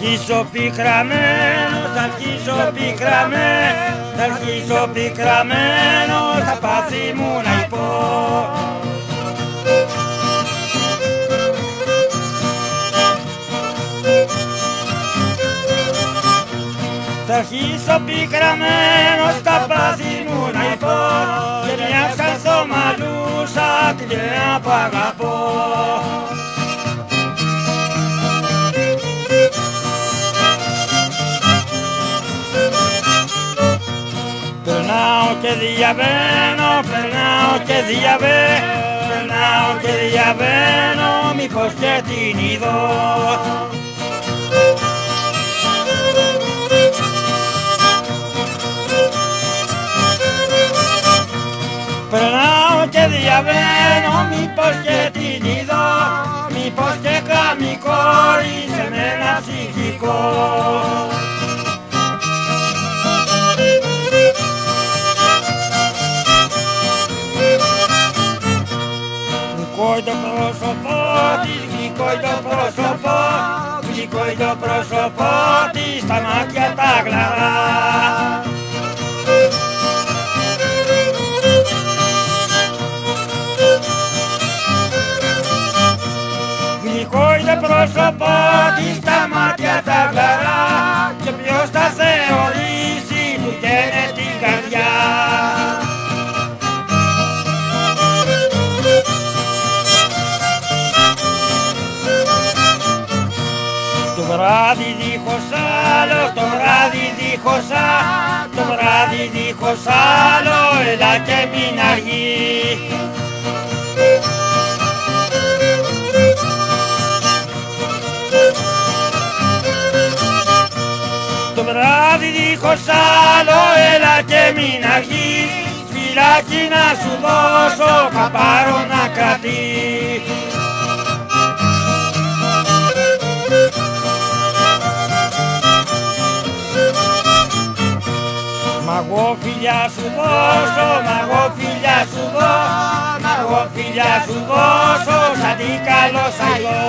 αρχίσω πικραμένος, θα αρχίσω πικραμένος, θα αρχίσω πικραμένος, θα πάθει μου να υπώ. Θα αρχίσω πικραμένος, θα πάθει μου να υπώ, και μια ξανθομαλούσα τη νέα που αγαπώ. Περνάω και διαβαίνω, περνάω και διαβαίνω, περνάω και διαβαίνω, μήπως και την είδω. Περνάω και διαβαίνω, μήπως και την είδω, μήπως και κάνει κόρη σε μένα ψυχικό. Γλυκό το πρόσωπό της, γλυκό το πρόσωπό, γλυκό το πρόσωπό της, τα μάτια τα γλαρά. Γλυκό το πρόσωπό της, τα μάτια τα γλαρά, και ποιος θα θεωρήσει του καίνε την καρδιά. Το βράδυ δίχως άλλο, το βράδυ δίχως άλλο, το βράδυ δίχως άλλο, έλα και μην αργεί. Το βράδυ δίχως άλλο, έλα και μην αργεί, σφυράκι να σου δώσω, καπάρο να κρατείς. Μ' εγώ φιλιά σου δώσω, μ' εγώ φιλιά σου δώσω, μ' εγώ φιλιά σου δώσω, σαν τι καλός αηδό.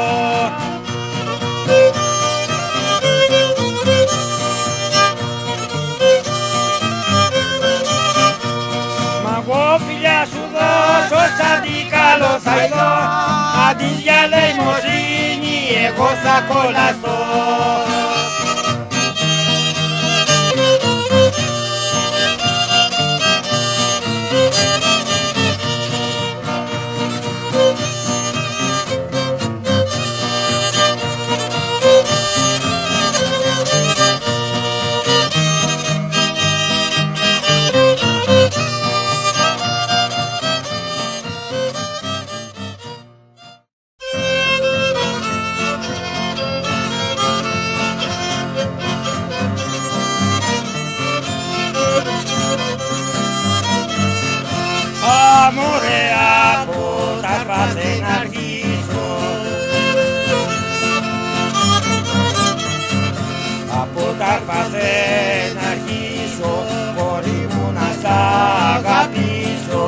Μ' εγώ φιλιά σου δώσω, σαν τι καλός αηδό, αντί για λαιμοσύνη εγώ θα κολλαστώ. Αμόρε, από τα φάθε να αρχίσω, από τα φάθε να αρχίσω, κόρη μου να σ' αγαπήσω.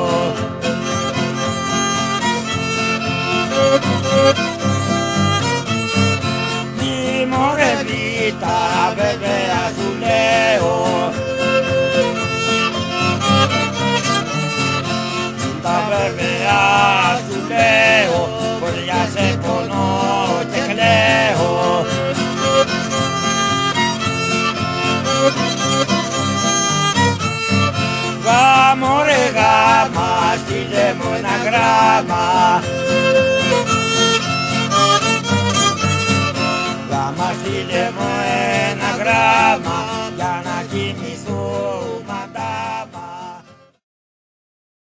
Μη μωρέ βήτα, βέβαια σου λέω, τα βέβαια σου λέω, πως για σε πονώ και κλαίω. Γάμο ρε γάμα, στείλε μου ένα γράμμα, γάμα στείλε μου ένα γράμμα.